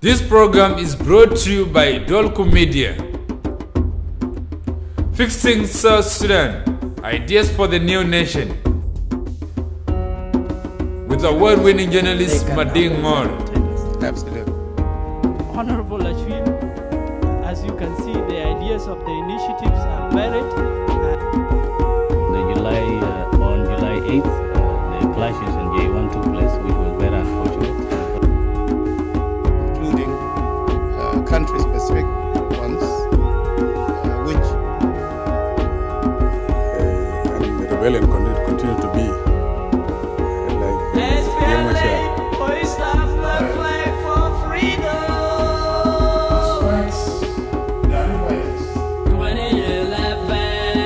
This program is brought to you by Dolco Media. Fixing South Sudan, ideas for the new nation. With award-winning journalist Mading Akol. Absolutely. Honorable Ashwin, as you can see, the ideas of the initiatives are varied. On July 8th, the clashes in J1 took place, which was very unfortunate. Including country-specific ones, which and the rebellion continue to be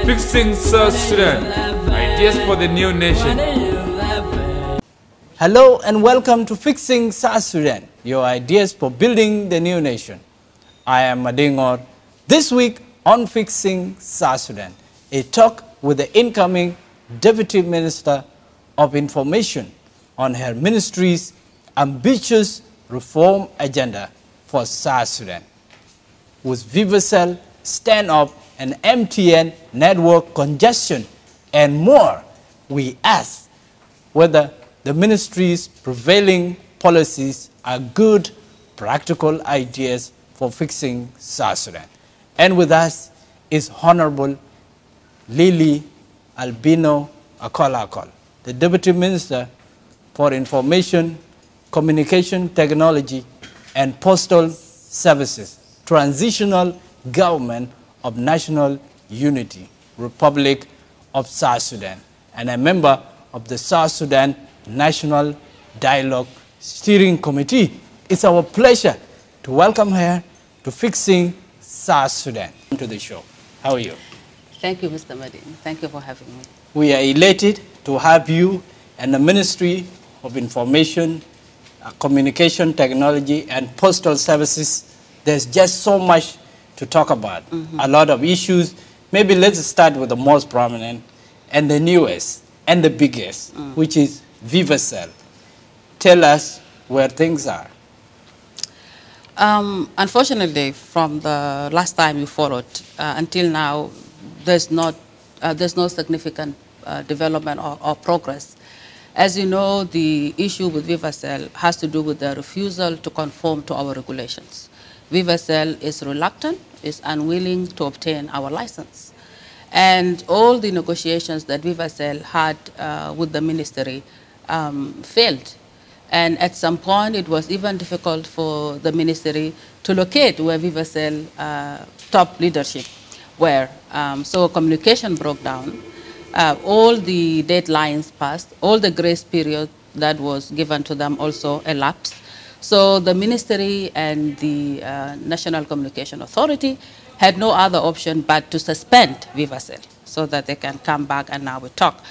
Fixing South Sudan, ideas for the new nation. Hello and welcome to Fixing South Sudan, your ideas for building the new nation. I am Mading Akol. This week on Fixing South Sudan, a talk with the incoming Deputy Minister of Information on her ministry's ambitious reform agenda for South Sudan. With VivaCell, stand-up, and MTN network congestion and more, we ask whether the ministry's prevailing policies are good, practical ideas for fixing South Sudan. And with us is Honorable Lily Albino Akol, the Deputy Minister for Information, Communication Technology, and Postal Services, Transitional Government of National Unity, Republic of South Sudan, and a member of the South Sudan National Dialogue Steering Committee. It's our pleasure to welcome her to Fixing South Sudan to the show. How are you? Thank you, Mr. Madin. Thank you for having me. We are elated to have you and the Ministry of Information, Communication Technology, and Postal Services. There's just so much to talk about, a lot of issues. Maybe let's start with the most prominent and the newest and the biggest, which is VivaCell. Tell us where things are. Unfortunately, from the last time you followed until now, there's no significant development or progress. As you know, the issue with VivaCell has to do with the refusal to conform to our regulations. VivaCell is reluctant, is unwilling to obtain our license. And all the negotiations that VivaCell had with the ministry failed. And at some point, it was even difficult for the ministry to locate where VivaCell top leadership were. So communication broke down. All the deadlines passed. All the grace period that was given to them also elapsed. So the ministry and the National Communication Authority had no other option but to suspend VivaCell so that they can come back and now we talk.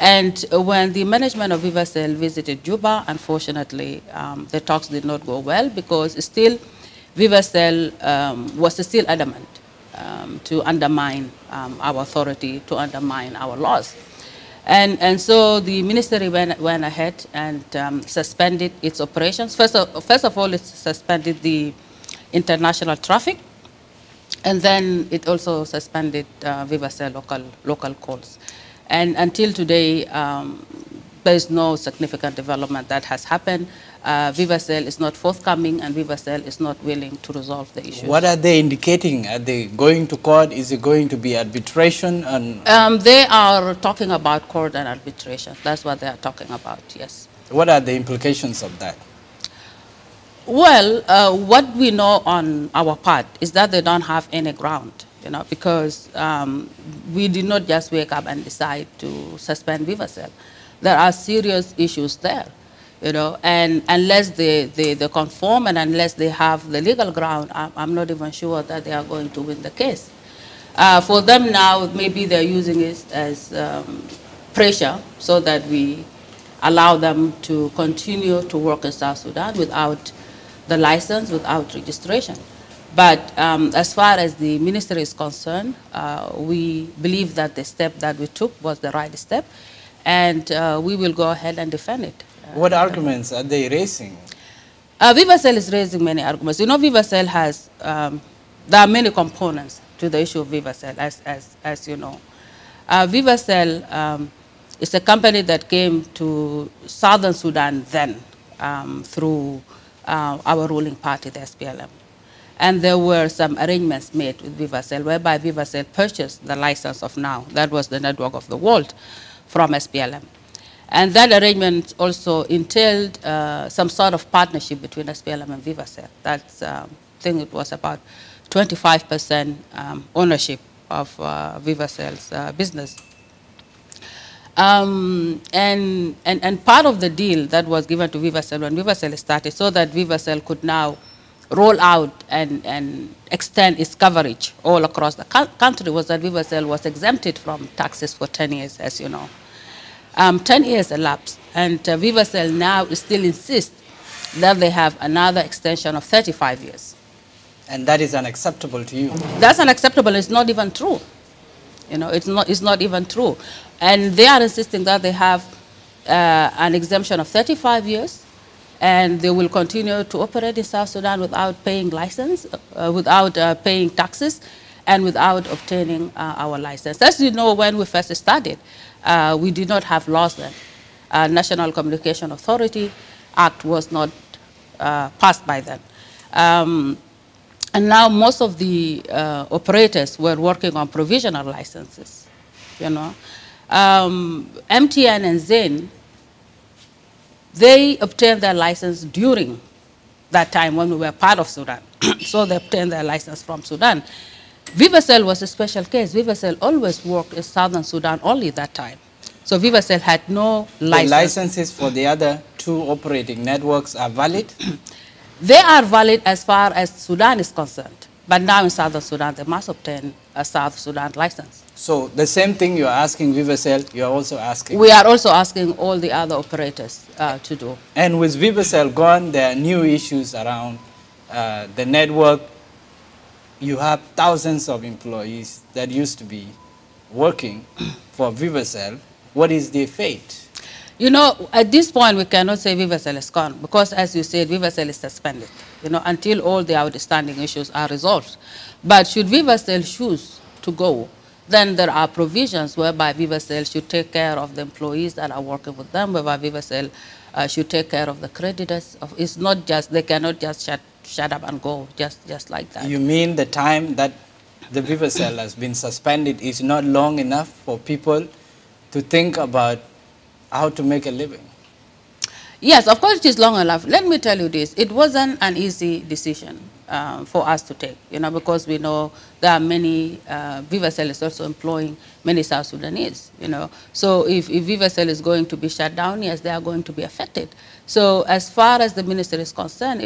And when the management of VivaCell visited Juba, unfortunately, the talks did not go well because still VivaCell was still adamant to undermine our authority, to undermine our laws. And so the ministry went ahead and suspended its operations. First of all, it suspended the international traffic, and then it also suspended VivaCell local calls. And until today, there is no significant development that has happened. VivaCell is not forthcoming, and VivaCell is not willing to resolve the issue. What are they indicating? Are they going to court? Is it going to be arbitration? And they are talking about court and arbitration. That's what they are talking about, yes. What are the implications of that? Well, what we know on our part is that they don't have any ground, you know, because we did not just wake up and decide to suspend VivaCell. There are serious issues there. You know, and unless they conform and unless they have the legal ground, I'm not even sure that they are going to win the case. For them now, maybe they're using it as pressure so that we allow them to continue to work in South Sudan without the license, without registration. But as far as the ministry is concerned, we believe that the step that we took was the right step, and we will go ahead and defend it. What arguments are they raising? Vivacell is raising many arguments. You know, Vivacell has, there are many components to the issue of Vivacell, as you know. Vivacell is a company that came to southern Sudan then through our ruling party, the SPLM. And there were some arrangements made with Vivacell, whereby Vivacell purchased the license of NOW. That was the network of the world from SPLM. And that arrangement also entailed some sort of partnership between SPLM and Vivacell. That's, I think it was about 25% ownership of Vivacell's business. And part of the deal that was given to Vivacell when Vivacell started, so that Vivacell could now roll out and extend its coverage all across the country, was that Vivacell was exempted from taxes for 10 years, as you know. 10 years elapsed, and Vivacell now still insists that they have another extension of 35 years. And that is unacceptable to you? That's unacceptable. It's not even true. You know, it's not even true. And they are insisting that they have an exemption of 35 years, and they will continue to operate in South Sudan without paying license, without paying taxes, and without obtaining our license. As you know, when we first started, we did not have laws then. National Communication Authority Act was not passed by then. And now most of the operators were working on provisional licenses, you know. MTN and Zain, they obtained their license during that time when we were part of Sudan. So they obtained their license from Sudan. Vivacell was a special case. Vivacell always worked in southern Sudan only that time. So Vivacell had no license. The licenses for the other two operating networks are valid? They are valid as far as Sudan is concerned. But now in southern Sudan, they must obtain a South Sudan license. So the same thing you are asking Vivacell, you are also asking? We are also asking all the other operators to do. And with Vivacell gone, there are new issues around the network. You have thousands of employees that used to be working for Vivacell. What is their fate? You know, at this point, we cannot say Vivacell is gone because, as you said, Vivacell is suspended, you know, until all the outstanding issues are resolved. But should Vivacell choose to go, then there are provisions whereby Vivacell should take care of the employees that are working with them, whereby Vivacell should take care of the creditors. It's not just, they cannot just shut up and go, just like that. You mean the time that the Vivacell has been suspended is not long enough for people to think about how to make a living? Yes, of course it is long enough. Let me tell you this, it wasn't an easy decision for us to take, you know, because we know there are many, Vivacell is also employing many South Sudanese, you know. So if Vivacell is going to be shut down, yes, they are going to be affected. So as far as the minister is concerned,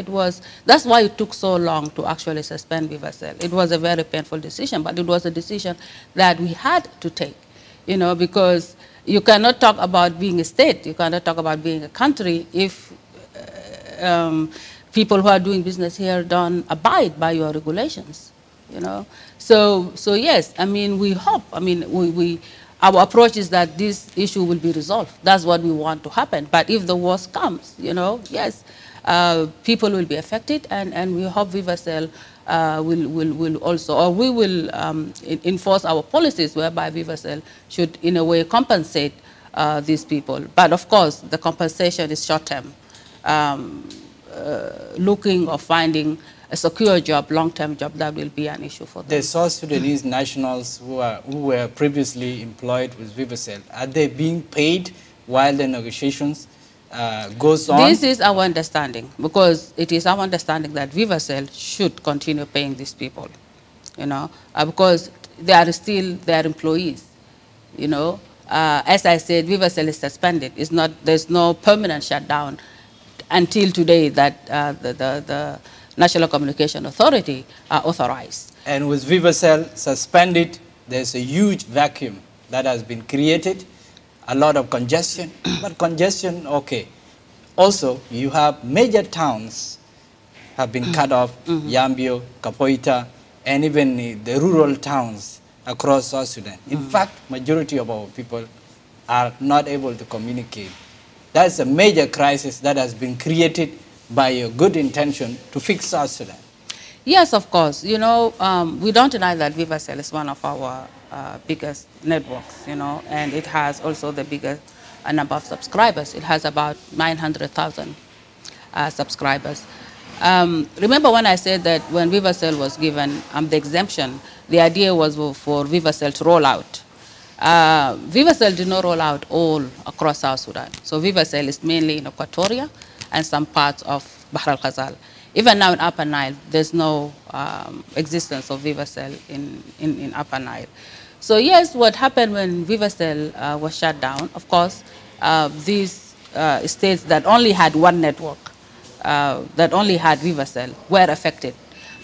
that's why it took so long to actually suspend Vivacell. It was a very painful decision, but it was a decision that we had to take, you know, because you cannot talk about being a state, you cannot talk about being a country if people who are doing business here don't abide by your regulations, you know. So yes, I mean, we hope, I mean, our approach is that this issue will be resolved. That's what we want to happen. But if the worst comes, you know, yes, people will be affected, and we hope Vivacell will also, or we will enforce our policies whereby Vivacell should in a way compensate these people. But of course, the compensation is short-term, looking or finding a secure job, long-term job, that will be an issue for them. The South Sudanese nationals who were previously employed with Vivacell, are they being paid while the negotiations goes on? This is our understanding, because it is our understanding that Vivacell should continue paying these people, you know, because they are still their employees, you know. As I said, Vivacell is suspended. There's no permanent shutdown until today that the National Communication Authority authorized. And with Vivacell suspended, there's a huge vacuum that has been created. A lot of congestion, but congestion, okay. Also, you have major towns have been cut off, Yambio, Kapoita, and even the rural towns across South Sudan. In fact, majority of our people are not able to communicate. That's a major crisis that has been created by your good intention to fix South Sudan? Yes, of course. You know, we don't deny that VivaCell is one of our biggest networks, you know, and it has also the biggest number of subscribers. It has about 900,000 subscribers. Remember when I said that when VivaCell was given the exemption, the idea was for VivaCell to roll out. VivaCell did not roll out all across South Sudan. So VivaCell is mainly in Equatoria and some parts of Bahr al-Ghazal. Even now in Upper Nile, there's no existence of VivaCell in Upper Nile. So yes, what happened when VivaCell was shut down, of course, these states that only had one network, that only had VivaCell, were affected.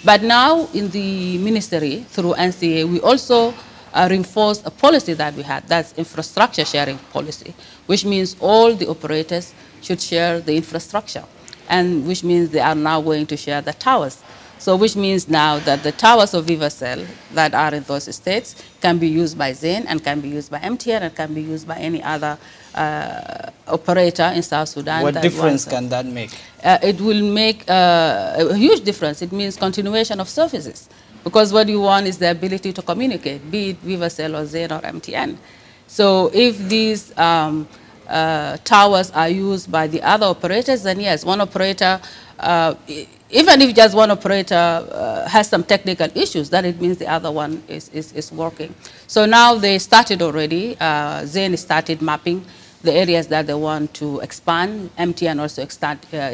But now in the ministry, through NCA, we also reinforced a policy that we had, that's infrastructure sharing policy, which means all the operators should share the infrastructure, and which means they are now going to share the towers. So which means now that the towers of VivaCell that are in those states can be used by Zain and can be used by MTN and can be used by any other operator in South Sudan. What difference can that make? It will make a huge difference. It means continuation of services. Because what you want is the ability to communicate, be it VivaCell or Zain or MTN. So if these towers are used by the other operators, then yes, one operator, even if just one operator has some technical issues, then it means the other one is working. So now they started already. Zain started mapping the areas that they want to expand. MTN also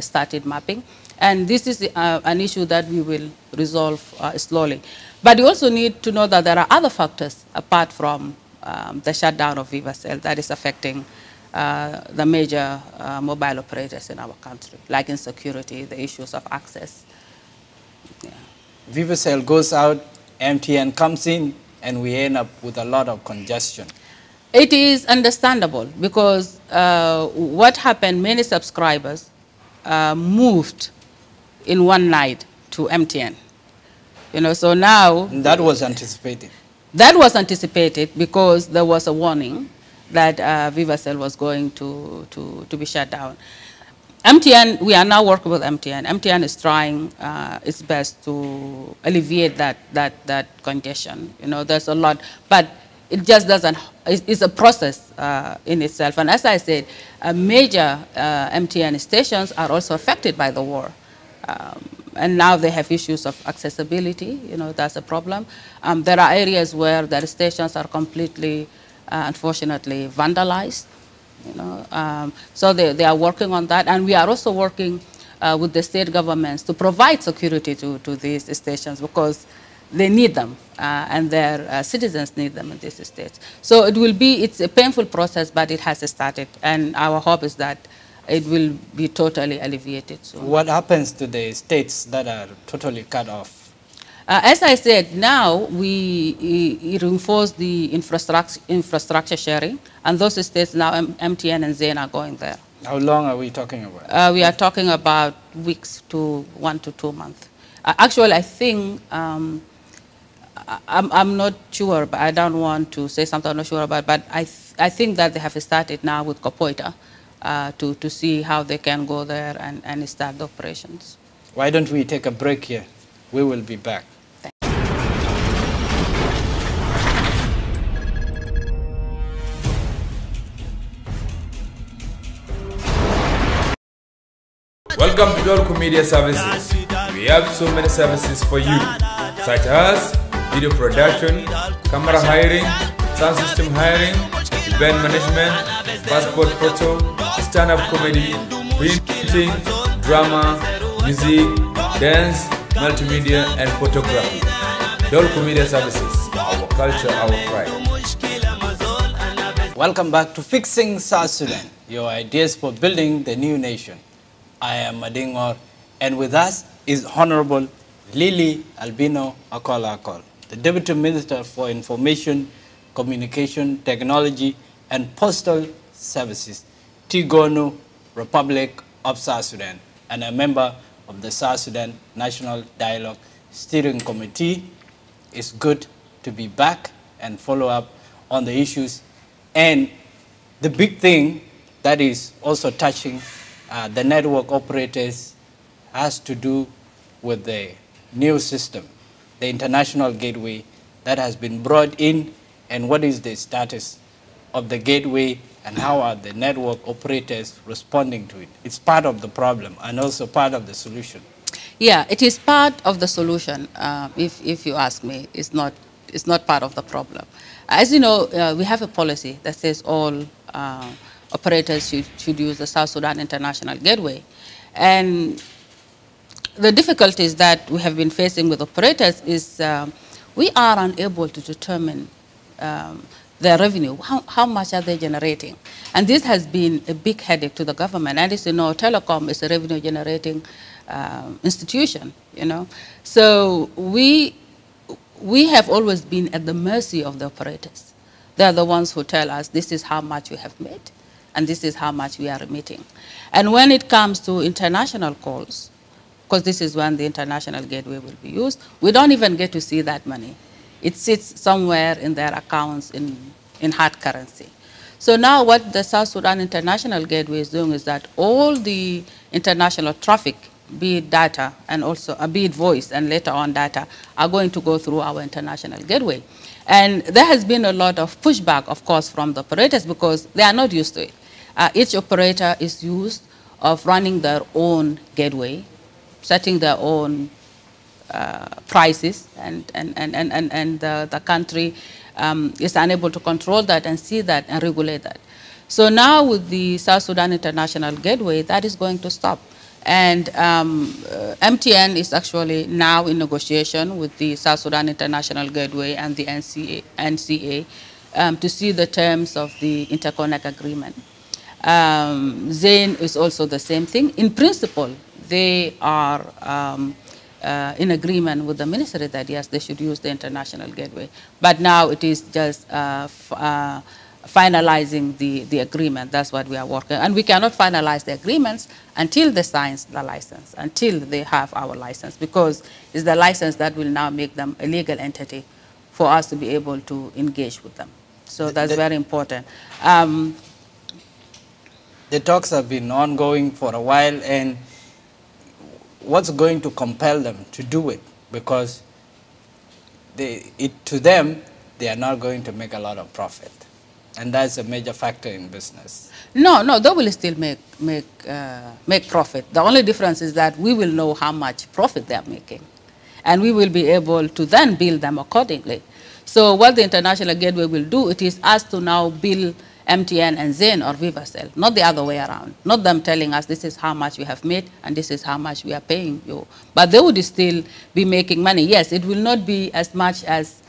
started mapping. And this is an issue that we will resolve slowly. But you also need to know that there are other factors apart from the shutdown of VivaCell that is affecting the major mobile operators in our country, like insecurity, the issues of access. Yeah. VivaCell goes out, MTN comes in, and we end up with a lot of congestion. It is understandable because what happened, many subscribers moved in one night to MTN. You know, so now... And that was anticipated. That was anticipated because there was a warning that VivaCell was going to be shut down. MTN, we are now working with MTN. MTN is trying its best to alleviate that congestion. You know, there's a lot, but it just doesn't, it's a process in itself. And as I said, major MTN stations are also affected by the war. And now they have issues of accessibility, you know, that's a problem. There are areas where their stations are completely, unfortunately, vandalized, you know. So they are working on that. And we are also working with the state governments to provide security to these stations because they need them and their citizens need them in these states. So it's a painful process, but it has started. And our hope is that it will be totally alleviated soon. What happens to the states that are totally cut off? As I said, now we reinforce the infrastructure sharing, and those states now, MTN and Zain are going there. How long are we talking about? We are talking about weeks to 1 to 2 months. Actually, I think, I'm not sure, but I don't want to say something I'm not sure about, but I think that they have started now with Kopoita. To see how they can go there and start the operations. Why don't we take a break here? We will be back. Welcome to Dolco Media Services. We have so many services for you, such as video production, camera hiring, sound system hiring, event management, passport photo, stand-up comedy, printing, drama, music, dance, multimedia, and photography. Dolco Media Services, our culture, our pride. Welcome back to Fixing South Sudan, your ideas for building the new nation. I am Madingor, and with us is Honorable Lily Albino Akol, the Deputy Minister for Information, Communication, Technology, and Postal Services, Tigonu, Republic of South Sudan, and a member of the South Sudan National Dialogue Steering Committee. It's good to be back and follow up on the issues. And the big thing that is also touching the network operators has to do with the new system, the international gateway that has been brought in, and what is the status of the gateway and how are the network operators responding to it? It's part of the problem and also part of the solution. Yeah, it is part of the solution, if you ask me. It's not part of the problem. As you know, we have a policy that says all operators should use the South Sudan International Gateway. And the difficulties that we have been facing with operators is we are unable to determine their revenue, how much are they generating. And this has been a big headache to the government. And as you know, telecom is a revenue generating institution, you know. So we have always been at the mercy of the operators. They are the ones who tell us this is how much we have made and this is how much we are remitting. And when it comes to international calls, because this is when the international gateway will be used, we don't even get to see that money. It sits somewhere in their accounts in hard currency. So now what the South Sudan International Gateway is doing is that all the international traffic, be it data and also be it voice and later on data, are going to go through our international gateway. And there has been a lot of pushback, of course, from the operators because they are not used to it. Each operator is used of running their own gateway, setting their own prices, and the country is unable to control that and see that and regulate that. So now with the South Sudan International Gateway, that is going to stop. And MTN is actually now in negotiation with the South Sudan International Gateway and the NCA to see the terms of the interconnect agreement. Zain is also the same thing. In principle, they are in agreement with the ministry that, yes, they should use the international gateway. But now it is just finalizing the agreement. That's what we are working. And we cannot finalize the agreements until they sign the license, until they have our license, because it's the license that will now make them a legal entity for us to be able to engage with them. So that's very important. The talks have been ongoing for a while, and what's going to compel them to do it? Because to them, they are not going to make a lot of profit. And that's a major factor in business. No, they will still make profit. The only difference is that we will know how much profit they are making. And we will be able to then bill them accordingly. So what the International Gateway will do, it is us to now bill MTN and Zain or Vivacell, not the other way around. Not them telling us this is how much we have made and this is how much we are paying you. But they would still be making money. Yes, it will not be as much as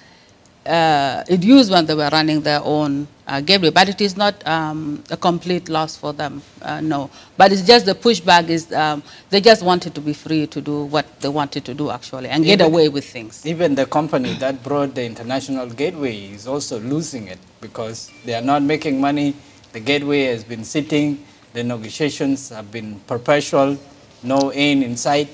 it used when they were running their own gateway, but it is not a complete loss for them, no. But it's just the pushback is they just wanted to be free to do what they wanted to do, actually, and get away with things. Even the company that brought the international gateway is also losing it because they are not making money. The gateway has been sitting. The negotiations have been perpetual, no end in sight.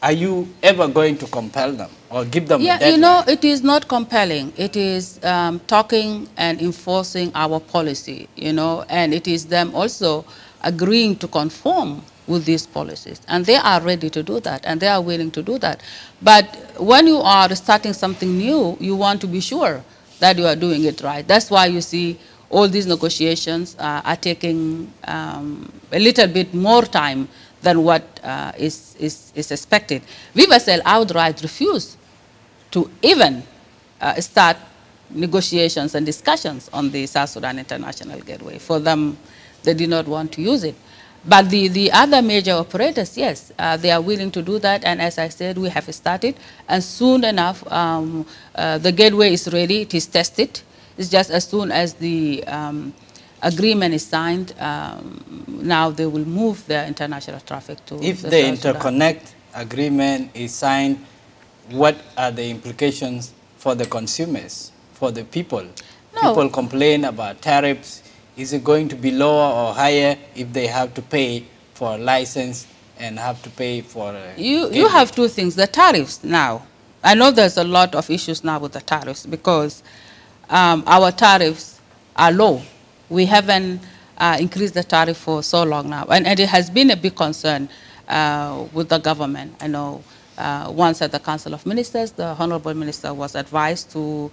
Are you ever going to compel them or give them a deadline? You know, it is not compelling. It is talking and enforcing our policy, you know, and it is them also agreeing to conform with these policies. And they are ready to do that, and they are willing to do that. But when you are starting something new, you want to be sure that you are doing it right. That's why you see all these negotiations are taking a little bit more time than what is expected. Vivacell outright refused to even start negotiations and discussions on the South Sudan International Gateway. For them, they did not want to use it. But the other major operators, yes, they are willing to do that. And as I said, we have started. And soon enough, the gateway is ready. It is tested. It's just as soon as the agreement is signed, now they will move their international traffic to If the interconnect agreement is signed, what are the implications for the consumers, for the people? No. People complain about tariffs. Is it going to be lower or higher if they have to pay for a license and have to pay for a You have two things. The tariffs now. I know there's a lot of issues now with the tariffs because our tariffs are low. We haven't increased the tariff for so long now. And it has been a big concern with the government. I know once at the Council of Ministers, the Honorable Minister was advised to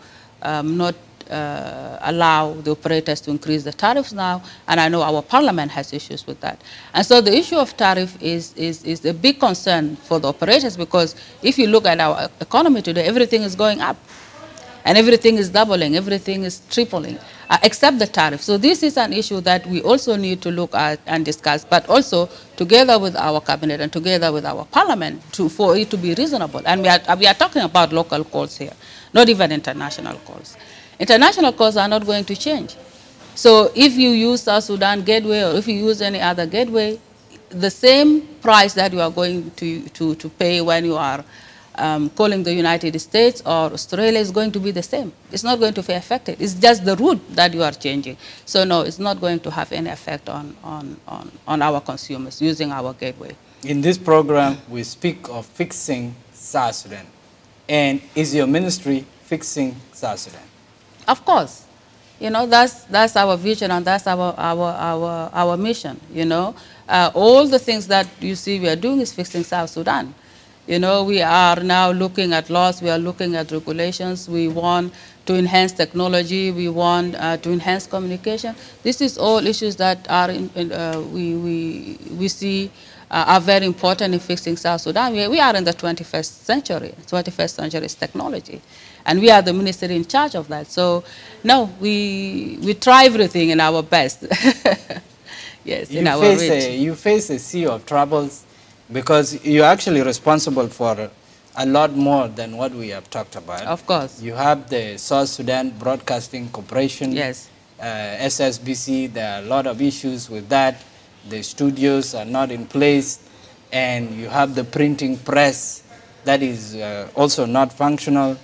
not allow the operators to increase the tariffs now, and I know our parliament has issues with that. And so the issue of tariff is a big concern for the operators, because if you look at our economy today, everything is going up. And everything is doubling, everything is tripling, except the tariff. So this is an issue that we also need to look at and discuss, but also together with our cabinet and together with our parliament for it to be reasonable. And we are talking about local calls here, not even international calls. International calls are not going to change. So if you use South Sudan gateway or if you use any other gateway, the same price that you are going to pay when you are calling the United States or Australia is going to be the same. It's not going to be affected. It's just the route that you are changing. So no, it's not going to have any effect on our consumers using our gateway. In this program, we speak of fixing South Sudan. And is your ministry fixing South Sudan? Of course. You know, that's our vision and that's our mission, you know. All the things that you see we are doing is fixing South Sudan. You know, we are now looking at laws, we are looking at regulations, we want to enhance technology, we want to enhance communication. This is all issues that are we see are very important in fixing South Sudan. We are in the 21st century. 21st century is technology. And we are the ministry in charge of that. So, no, we try everything in our best. Yes, in our reach. You face a sea of troubles, because you're actually responsible for a lot more than what we have talked about. Of course. You have the South Sudan Broadcasting Corporation, yes. SSBC, there are a lot of issues with that. The studios are not in place, and you have the printing press that is also not functional.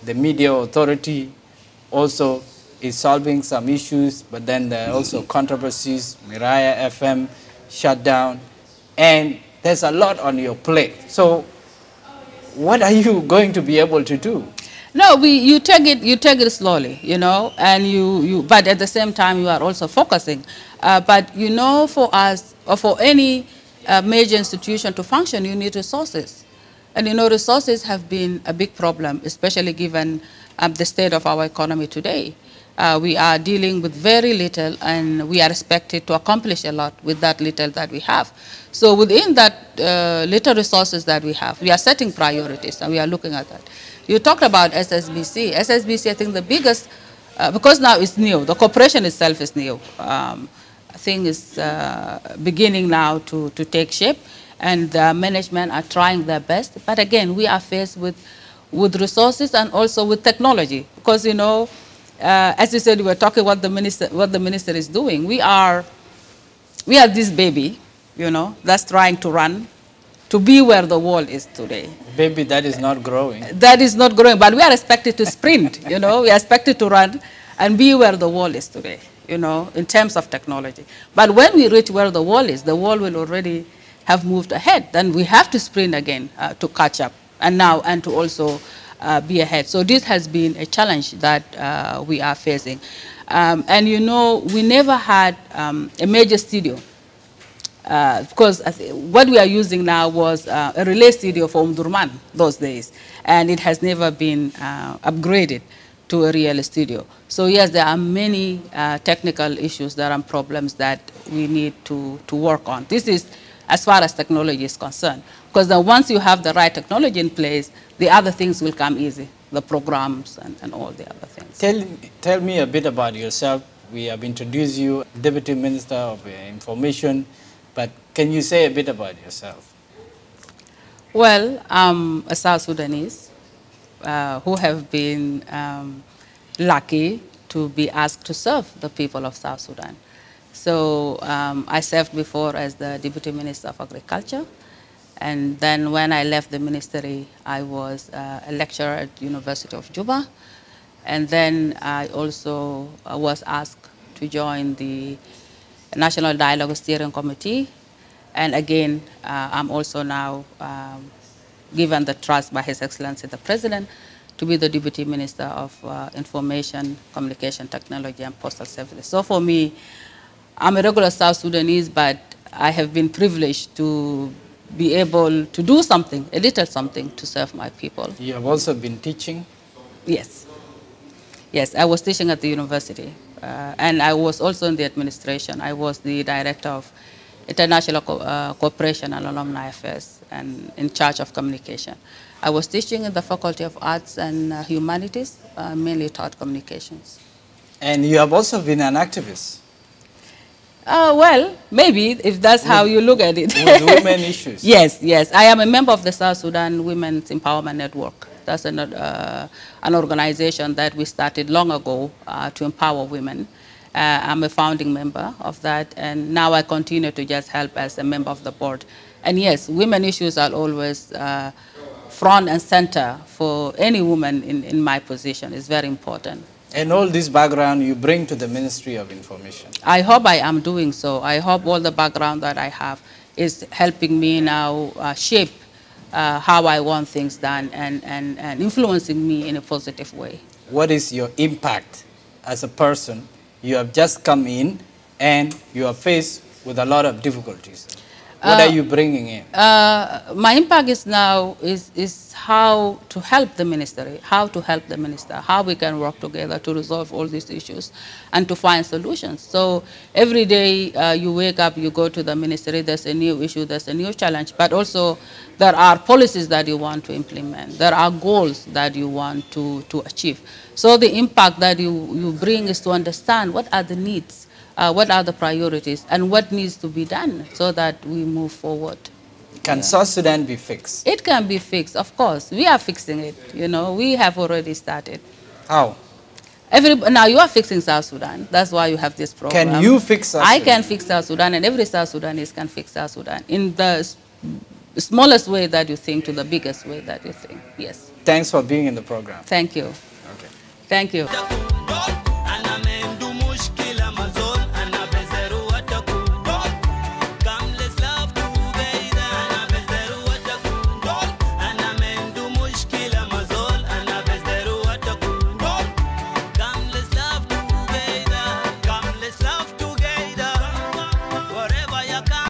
The media authority also is solving some issues, but then there are also controversies. Miraya FM shut down, and there's a lot on your plate. So what are you going to be able to do? No, you take it slowly, you know, and but at the same time you are also focusing. But you know, for us or for any major institution to function, you need resources. And you know, resources have been a big problem, especially given the state of our economy today. We are dealing with very little, and we are expected to accomplish a lot with that little that we have. So within that little resources that we have, we are setting priorities, and we are looking at that. You talked about SSBC. SSBC, I think the biggest, because now it's new, the corporation itself is new. I think it's beginning now to take shape, and the management are trying their best. But again, we are faced with resources and also with technology, because, you know, as you said, we were talking what the minister is doing. We are this baby, you know, that's trying to run to be where the world is today. Baby that is not growing. That is not growing, but we are expected to sprint, you know, we are expected to run and be where the world is today, you know, in terms of technology. But when we reach where the world is, the world will already have moved ahead. Then we have to sprint again to catch up and to also be ahead. So this has been a challenge that we are facing. And you know, we never had a major studio, because what we are using now was a relay studio for Umdurman those days, and it has never been upgraded to a real studio. So yes, there are many technical issues, there are problems that we need to work on. This is as far as technology is concerned, because then once you have the right technology in place, the other things will come easy, the programs and all the other things. Tell me a bit about yourself. We have introduced you, Deputy Minister of Information, but can you say a bit about yourself? Well, I'm a South Sudanese who have been lucky to be asked to serve the people of South Sudan. So I served before as the Deputy Minister of Agriculture. And then when I left the ministry, I was a lecturer at the University of Juba. And then I also was asked to join the National Dialogue Steering Committee. And again, I'm also now given the trust by His Excellency the President to be the Deputy Minister of Information, Communication Technology, and Postal Services. So for me, I'm a regular South Sudanese, but I have been privileged to be able to do something, a little something, to serve my people. You have also been teaching? Yes. Yes, I was teaching at the university, and I was also in the administration. I was the director of International Cooperation and Alumni Affairs and in charge of communication. I was teaching in the Faculty of Arts and Humanities, mainly taught communications. And you have also been an activist? Well, maybe, if that's how you look at it. With women issues? Yes, yes. I am a member of the South Sudan Women's Empowerment Network. That's an organization that we started long ago to empower women. I'm a founding member of that, and now I continue to just help as a member of the board. And yes, women issues are always front and center for any woman in my position. It's very important. And all this background you bring to the Ministry of Information? I hope I am doing so. I hope all the background that I have is helping me now shape how I want things done and influencing me in a positive way. What is your impact as a person? You have just come in and you are faced with a lot of difficulties. What are you bringing in? My impact is now is how to help the ministry, how we can work together to resolve all these issues and to find solutions. So every day you wake up, you go to the ministry, there's a new issue, there's a new challenge, but also there are policies that you want to implement. There are goals that you want to achieve. So the impact that you bring is to understand what are the needs, what are the priorities, and what needs to be done so that we move forward. Can South Sudan be fixed? It can be fixed, of course. We are fixing it. You know, we have already started. How? Now you are fixing South Sudan. That's why you have this program. Can you fix South Sudan? I can fix South Sudan, and every South Sudanese can fix South Sudan in the smallest way that you think to the biggest way that you think. Yes. Thanks for being in the program. Thank you. Okay. Thank you.